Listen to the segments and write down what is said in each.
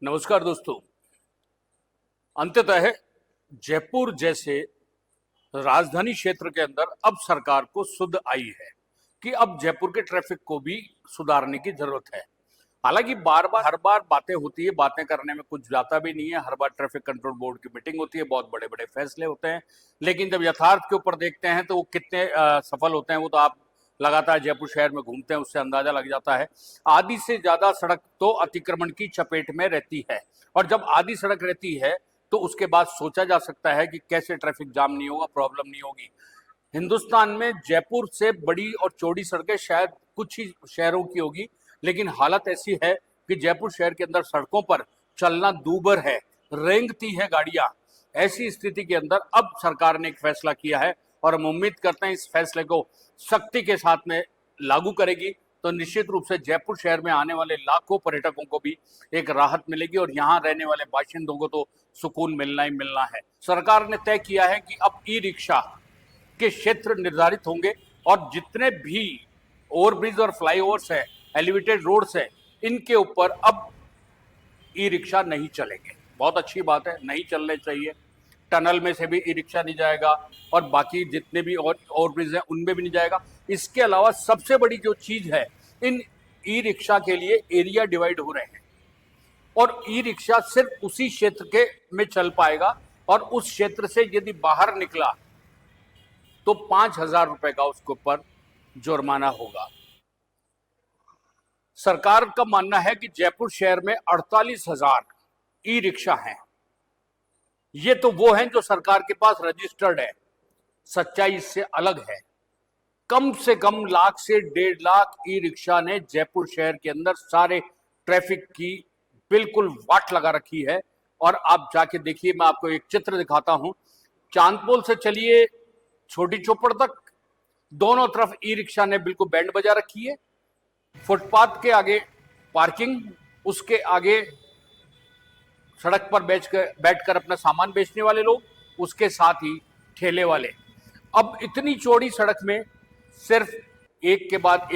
नमस्कार दोस्तों। अंततः जयपुर जैसे राजधानी क्षेत्र के अंदर अब सरकार को सुध आई है कि अब जयपुर के ट्रैफिक को भी सुधारने की जरूरत है। हालांकि हर बार बातें होती है, बातें करने में कुछ जाता भी नहीं है। हर बार ट्रैफिक कंट्रोल बोर्ड की मीटिंग होती है, बहुत बड़े बड़े फैसले होते हैं, लेकिन जब यथार्थ के ऊपर देखते हैं तो वो कितने सफल होते हैं वो तो आप लगातार जयपुर शहर में घूमते हैं उससे अंदाजा लग जाता है। आधी से ज्यादा सड़क तो अतिक्रमण की चपेट में रहती है, और जब आधी सड़क रहती है तो उसके बाद सोचा जा सकता है कि कैसे ट्रैफिक जाम नहीं होगा, प्रॉब्लम नहीं होगी। हिंदुस्तान में जयपुर से बड़ी और चौड़ी सड़कें शायद कुछ ही शहरों की होगी, लेकिन हालत ऐसी है कि जयपुर शहर के अंदर सड़कों पर चलना दूभर है, रेंगती है गाड़ियां। ऐसी स्थिति के अंदर अब सरकार ने एक फैसला किया है और हम उम्मीद करते हैं इस फैसले को सख्ती के साथ में लागू करेगी तो निश्चित रूप से जयपुर शहर में आने वाले लाखों पर्यटकों को भी एक राहत मिलेगी और यहाँ रहने वाले बाशिंदों को तो सुकून मिलना ही मिलना है। सरकार ने तय किया है कि अब ई रिक्शा के क्षेत्र निर्धारित होंगे और जितने भी ओवरब्रिज और फ्लाईओवर्स है, एलिवेटेड रोड्स है, इनके ऊपर अब ई रिक्शा नहीं चलेंगे। बहुत अच्छी बात है, नहीं चलने चाहिए। टनल में से भी ई रिक्शा नहीं जाएगा और बाकी जितने भी और ओवरब्रिज हैं उनमें भी नहीं जाएगा। इसके अलावा सबसे बड़ी जो चीज है, इन ई रिक्शा के लिए एरिया डिवाइड हो रहे हैं और ई रिक्शा सिर्फ उसी क्षेत्र के में चल पाएगा और उस क्षेत्र से यदि बाहर निकला तो 5,000 रुपए का उसके ऊपर जुर्माना होगा। सरकार का मानना है कि जयपुर शहर में 48,000 ई रिक्शा हैं। ये तो वो हैं जो सरकार के पास रजिस्टर्ड है। सच्चाई इससे अलग है। कम से कम लाख से 1.5 लाख ई रिक्शा ने जयपुर शहर के अंदर सारे ट्रैफिक की बिल्कुल वाट लगा रखी है। और आप जाके देखिए, मैं आपको एक चित्र दिखाता हूं। चांदपोल से चलिए छोटी चौपड़ तक, दोनों तरफ ई रिक्शा ने बिल्कुल बैंड बजा रखी है। फुटपाथ के आगे पार्किंग, उसके आगे सड़क पर बैठकर अपना सामान बेचने वाले लोग, उसके साथ ही ठेले वाले। अब इतनी चौड़ी सड़क में सिर्फ एक के बाद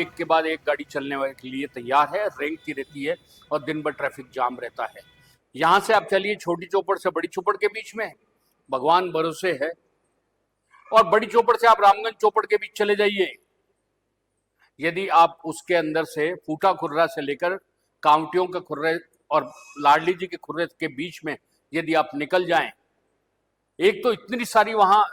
एक गाड़ी चलने के लिए तैयार है, रेंगती रहती है और दिन भर ट्रैफिक जाम रहता है। यहां से आप चलिए छोटी चौपड़ से बड़ी चौपड़ के बीच में, भगवान भरोसे है, और बड़ी चौपड़ से आप रामगंज चौपड़ के बीच चले जाइए। यदि आप उसके अंदर से फूटा खुर्रा से लेकर कांवटियों के खुर्रे और लाडली जी के खुर्रे के बीच में यदि आप निकल जाएं, एक तो इतनी सारी वहां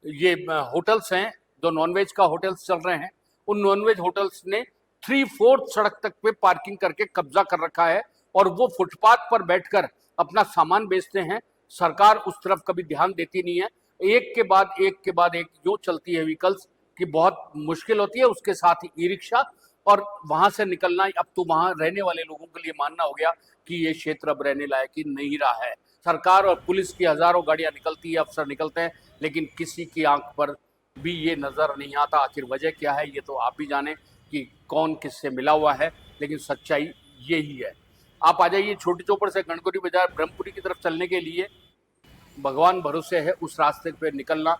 ये होटल्स हैं जो नॉनवेज का होटल्स चल रहे हैं। उन नॉनवेज होटल्स ने 3/4 सड़क तक पे पार्किंग करके कब्जा कर रखा है और वो फुटपाथ पर बैठकर अपना सामान बेचते हैं। सरकार उस तरफ कभी ध्यान देती नहीं है। एक के बाद एक जो चलती है व्हीकल्स की बहुत मुश्किल होती है, उसके साथ ही ई रिक्शा, और वहां से निकलना अब तो वहां रहने वाले लोगों के लिए मानना हो गया कि ये क्षेत्र अब रहने लायक ही नहीं रहा है। सरकार और पुलिस की हजारों गाड़ियां निकलती है, अफसर निकलते हैं, लेकिन किसी की आंख पर भी ये नजर नहीं आता। आखिर वजह क्या है ये तो आप ही जाने कि कौन किससे मिला हुआ है, लेकिन सच्चाई यही है। आप आ जाइए छोटी चौपड़ से गणगौरी बाजार ब्रह्मपुरी की तरफ चलने के लिए, भगवान भरोसे है उस रास्ते पे निकलना।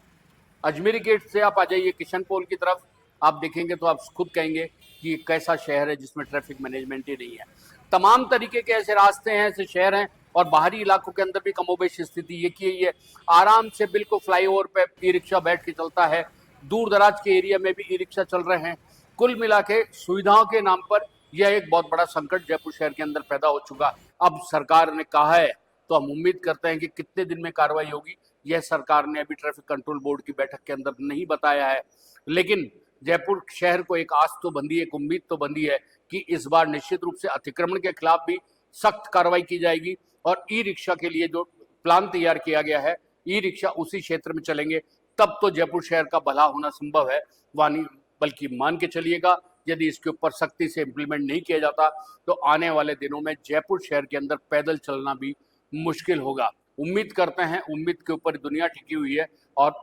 अजमेरी गेट से आप आ जाइए किशनपोल की तरफ, आप देखेंगे तो आप खुद कहेंगे कि ये कैसा शहर है जिसमें ट्रैफिक मैनेजमेंट ही नहीं है। तमाम तरीके के ऐसे रास्ते हैं, ऐसे शहर हैं, और बाहरी इलाकों के अंदर भी कमोबेश स्थिति ये की है। आराम से बिल्कुल फ्लाईओवर पे ई रिक्शा बैठ के चलता है। दूर दराज के एरिया में भी ई रिक्शा चल रहे हैं। कुल मिला के सुविधाओं के नाम पर यह एक बहुत बड़ा संकट जयपुर शहर के अंदर पैदा हो चुका। अब सरकार ने कहा है तो हम उम्मीद करते हैं कि कितने दिन में कार्रवाई होगी, यह सरकार ने अभी ट्रैफिक कंट्रोल बोर्ड की बैठक के अंदर नहीं बताया है। लेकिन जयपुर शहर को एक आस तो बंधी है, एक उम्मीद तो बंधी है कि इस बार निश्चित रूप से अतिक्रमण के खिलाफ भी सख्त कार्रवाई की जाएगी और ई रिक्शा के लिए जो प्लान तैयार किया गया है, ई रिक्शा उसी क्षेत्र में चलेंगे, तब तो जयपुर शहर का भला होना संभव है। वानी बल्कि मान के चलिएगा, यदि इसके ऊपर सख्ती से इम्प्लीमेंट नहीं किया जाता तो आने वाले दिनों में जयपुर शहर के अंदर पैदल चलना भी मुश्किल होगा। उम्मीद करते हैं, उम्मीद के ऊपर दुनिया टिकी हुई है और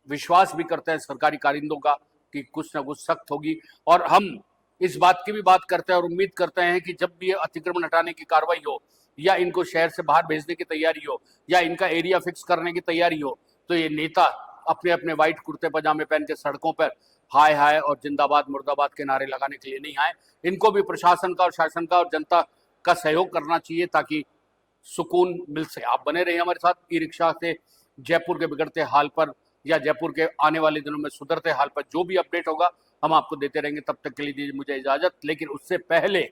विश्वास भी करते हैं सरकारी कारिंदों का कि कुछ ना कुछ सख्त होगी। और हम इस बात की भी बात करते हैं और उम्मीद करते हैं कि जब भी ये अतिक्रमण हटाने की कार्रवाई हो, या इनको शहर से बाहर भेजने की तैयारी हो, या इनका एरिया फिक्स करने की तैयारी हो, तो ये नेता अपने अपने व्हाइट कुर्ते पजामे पहन के सड़कों पर हाय हाय और जिंदाबाद मुर्दाबाद के नारे लगाने के लिए नहीं आए। इनको भी प्रशासन का और शासन का और जनता का सहयोग करना चाहिए ताकि सुकून मिल सके। आप बने रहिए हमारे साथ। ई रिक्शा से जयपुर के बिगड़ते हाल पर या जयपुर के आने वाले दिनों में सुधरते हाल पर जो भी अपडेट होगा हम आपको देते रहेंगे। तब तक के लिए दीजिए मुझे इजाजत, लेकिन उससे पहले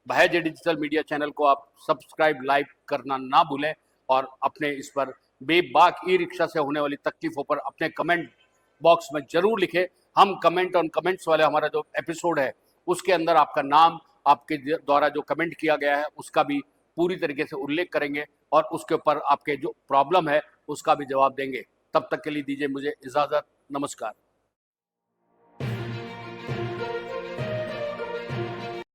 भाईजे डिजिटल मीडिया चैनल को आप सब्सक्राइब लाइक करना ना भूलें और अपने इस पर बेबाक ई रिक्शा से होने वाली तकलीफों पर अपने कमेंट बॉक्स में जरूर लिखें। हम कमेंट ऑन कमेंट्स वाले हमारा जो एपिसोड है उसके अंदर आपका नाम, आपके द्वारा जो कमेंट किया गया है उसका भी पूरी तरीके से उल्लेख करेंगे और उसके ऊपर आपके जो प्रॉब्लम है उसका भी जवाब देंगे। तब तक के लिए दीजिए मुझे इजाजत। नमस्कार।